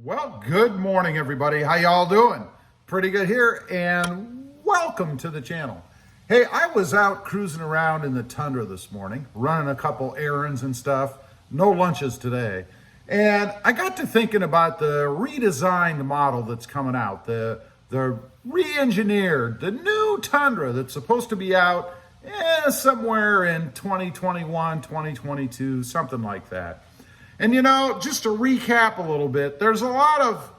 Well, good morning, everybody. How y'all doing? Pretty good here, and welcome to the channel. Hey, I was out cruising around in the Tundra this morning, running a couple errands and stuff. No lunches today. And I got to thinking about the redesigned model that's coming out, the re-engineered, the new Tundra that's supposed to be out somewhere in 2021, 2022, something like that. And you know, just to recap a little bit, there's a lot of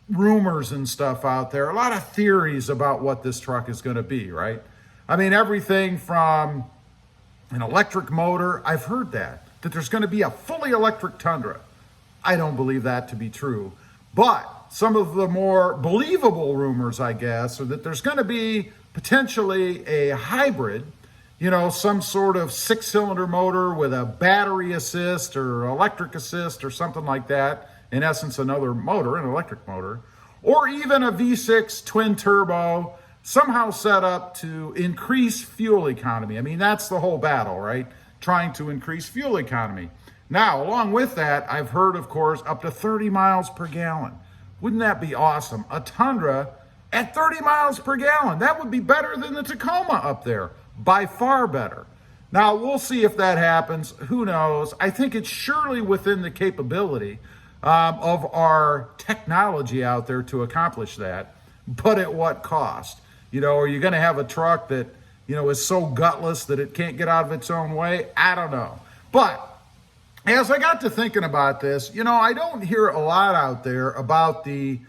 rumors and stuff out there, a lot of theories about what this truck is going to be, right? I mean, everything from an electric motor, I've heard that there's going to be a fully electric Tundra. I don't believe that to be true. But some of the more believable rumors, I guess, are that there's going to be potentially a hybrid, you know, some sort of 6-cylinder motor with a battery assist or electric assist or something like that. In essence, another motor, an electric motor, or even a V6 twin turbo, somehow set up to increase fuel economy. I mean, that's the whole battle, right? Trying to increase fuel economy. Now, along with that, I've heard, of course, up to 30 miles per gallon. Wouldn't that be awesome? A Tundra at 30 miles per gallon. That would be better than the Tacoma up there. By far better. Now, we'll see if that happens. Who knows? I think it's surely within the capability of our technology out there to accomplish that. But at what cost? You know, are you going to have a truck that, you know, is so gutless that it can't get out of its own way? I don't know. But as I got to thinking about this, you know, I don't hear a lot out there about the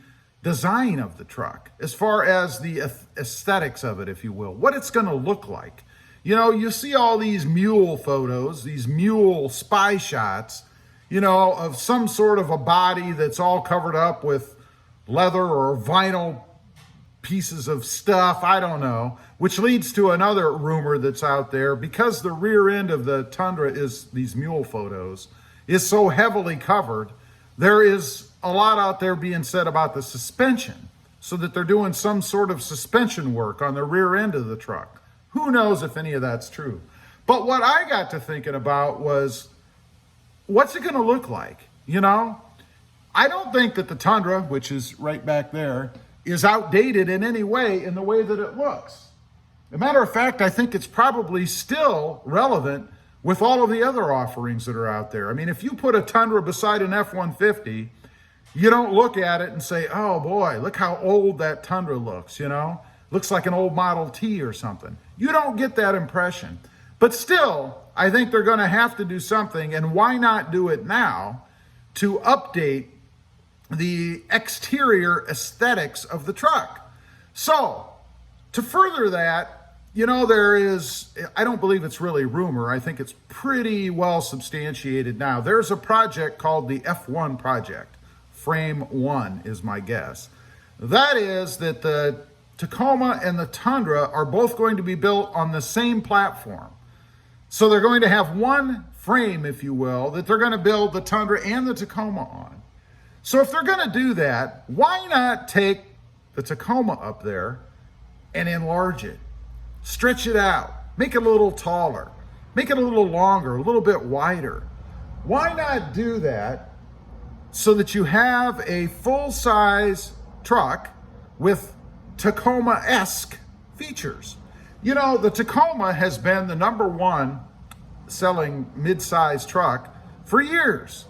design of the truck, as far as the aesthetics of it, if you will, what it's going to look like. You know, you see all these mule photos, these mule spy shots, you know, of some sort of a body that's all covered up with leather or vinyl pieces of stuff, I don't know, which leads to another rumor that's out there. Because the rear end of the Tundra is these mule photos, is so heavily covered, there is a lot out there being said about the suspension, so that they're doing some sort of suspension work on the rear end of the truck. Who knows if any of that's true? But what I got to thinking about was, what's it going to look like? You know, I don't think that the Tundra, which is right back there, is outdated in any way in the way that it looks. As a matter of fact, I think it's probably still relevant with all of the other offerings that are out there. I mean, if you put a Tundra beside an F-150, you don't look at it and say, oh boy, look how old that Tundra looks, you know? Looks like an old Model T or something. You don't get that impression. But still, I think they're gonna have to do something, and why not do it now, to update the exterior aesthetics of the truck. So, to further that, you know, there is, I don't believe it's really rumor, I think it's pretty well substantiated now. There's a project called the F1 project. Frame 1 is my guess. That is that the Tacoma and the Tundra are both going to be built on the same platform. So they're going to have one frame, if you will, that they're going to build the Tundra and the Tacoma on. So if they're going to do that, why not take the Tacoma up there and enlarge it? Stretch it out, make it a little taller, make it a little longer, a little bit wider. Why not do that so that you have a full-size truck with Tacoma-esque features? You know, the Tacoma has been the #1 selling mid-size truck for years.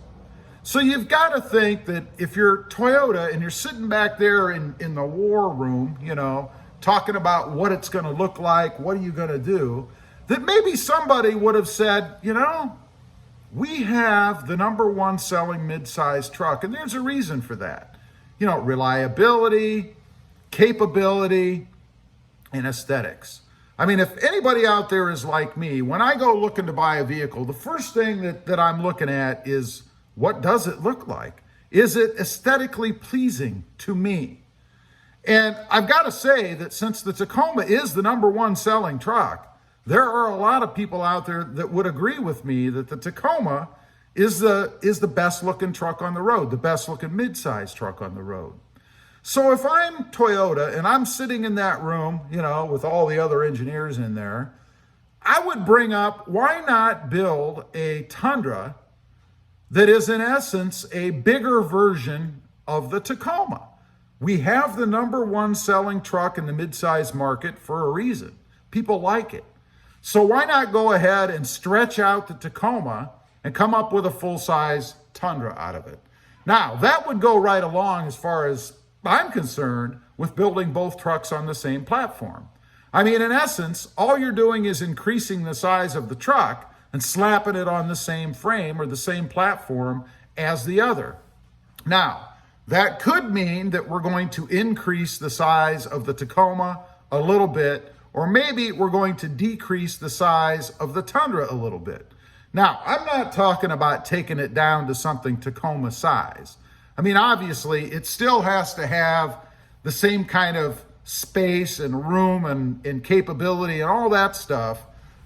So you've got to think that if you're Toyota and you're sitting back there in the war room, you know, talking about what it's going to look like, what are you going to do, that maybe somebody would have said, you know, we have the #1 selling mid-size truck, and there's a reason for that. You know, reliability, capability, and aesthetics. I mean, if anybody out there is like me, when I go looking to buy a vehicle, the first thing that I'm looking at is, what does it look like? Is it aesthetically pleasing to me? And I've got to say that since the Tacoma is the #1 selling truck, there are a lot of people out there that would agree with me that the Tacoma is the best looking truck on the road, the best looking mid-size truck on the road. So if I'm Toyota and I'm sitting in that room, you know, with all the other engineers in there, I would bring up, why not build a Tundra that is in essence a bigger version of the Tacoma. We have the #1 selling truck in the midsize market for a reason. People like it. So why not go ahead and stretch out the Tacoma and come up with a full-size Tundra out of it? Now, that would go right along, as far as I'm concerned, with building both trucks on the same platform. I mean, in essence, all you're doing is increasing the size of the truck and slapping it on the same frame or the same platform as the other. Now, that could mean that we're going to increase the size of the Tacoma a little bit, or maybe we're going to decrease the size of the Tundra a little bit. Now, I'm not talking about taking it down to something Tacoma size. I mean, obviously, it still has to have the same kind of space and room and capability and all that stuff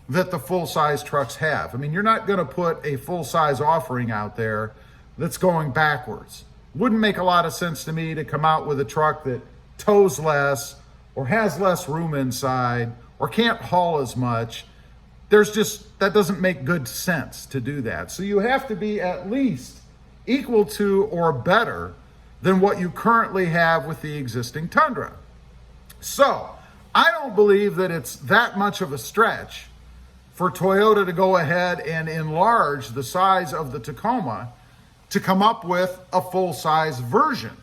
that the full-size trucks have. I mean, you're not going to put a full-size offering out there that's going backwards. Wouldn't make a lot of sense to me to come out with a truck that tows less or has less room inside or can't haul as much. That doesn't make good sense to do that. So you have to be at least equal to or better than what you currently have with the existing Tundra. So I don't believe that it's that much of a stretch for Toyota to go ahead and enlarge the size of the Tacoma to come up with a full-size version.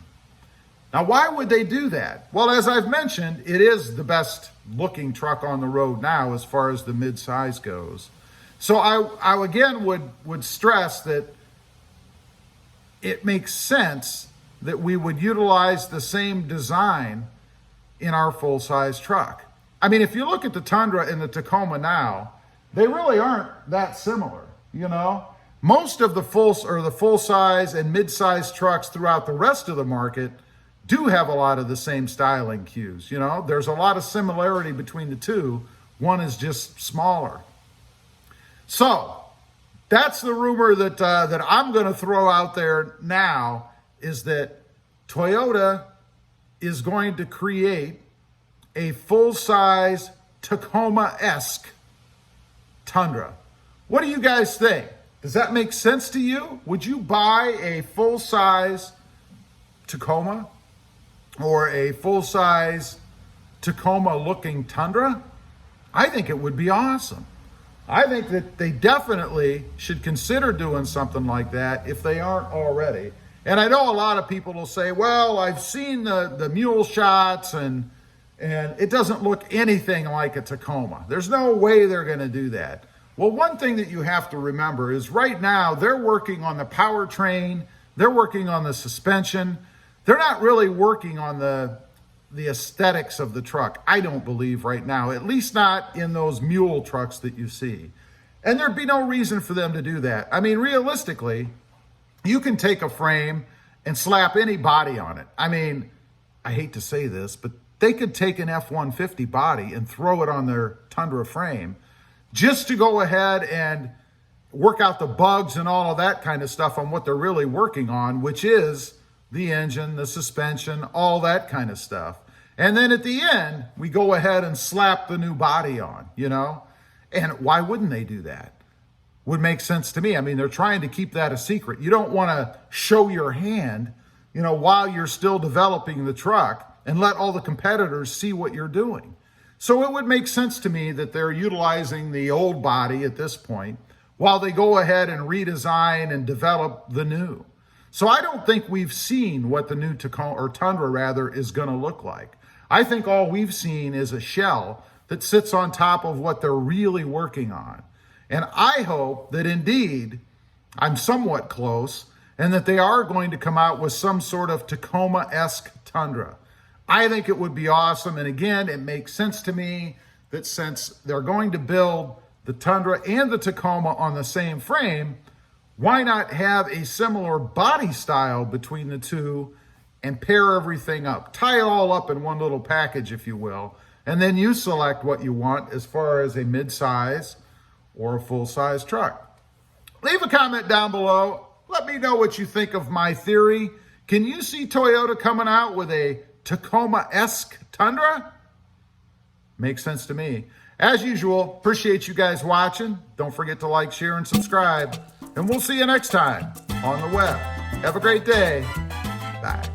Now, why would they do that? Well, as I've mentioned, it is the best looking truck on the road now as far as the mid-size goes. So I again would stress that it makes sense that we would utilize the same design in our full-size truck. I mean, if you look at the Tundra and the Tacoma now, they really aren't that similar, you know? Most of the full-size and mid-size trucks throughout the rest of the market do have a lot of the same styling cues. You know, there's a lot of similarity between the two. One is just smaller. So that's the rumor that I'm going to throw out there now, is that Toyota is going to create a full-size Tacoma-esque Tundra. What do you guys think? Does that make sense to you? Would you buy a full-size Tacoma or a full-size Tacoma-looking Tundra? I think it would be awesome. I think that they definitely should consider doing something like that if they aren't already. And I know a lot of people will say, well, I've seen the mule shots and it doesn't look anything like a Tacoma. There's no way they're going to do that. Well, one thing that you have to remember is right now they're working on the powertrain, they're working on the suspension. They're not really working on the aesthetics of the truck, I don't believe right now, at least not in those mule trucks that you see. And there'd be no reason for them to do that. I mean, realistically, you can take a frame and slap any body on it. I mean, I hate to say this, but they could take an F-150 body and throw it on their Tundra frame just to go ahead and work out the bugs and all of that kind of stuff on what they're really working on, which is the engine, the suspension, all that kind of stuff. And then at the end, we go ahead and slap the new body on, you know? And why wouldn't they do that? Would make sense to me. I mean, they're trying to keep that a secret. You don't want to show your hand, you know, while you're still developing the truck and let all the competitors see what you're doing. So it would make sense to me that they're utilizing the old body at this point while they go ahead and redesign and develop the new. So I don't think we've seen what the new Tacoma, or Tundra rather, is going to look like. I think all we've seen is a shell that sits on top of what they're really working on. And I hope that indeed I'm somewhat close and that they are going to come out with some sort of Tacoma-esque Tundra. I think it would be awesome. And again, it makes sense to me that since they're going to build the Tundra and the Tacoma on the same frame, why not have a similar body style between the two and pair everything up? Tie it all up in one little package, if you will, and then you select what you want as far as a mid-size or a full-size truck. Leave a comment down below. Let me know what you think of my theory. Can you see Toyota coming out with a Tacoma-esque Tundra? Makes sense to me. As usual, appreciate you guys watching. Don't forget to like, share, and subscribe. And we'll see you next time on the web. Have a great day. Bye.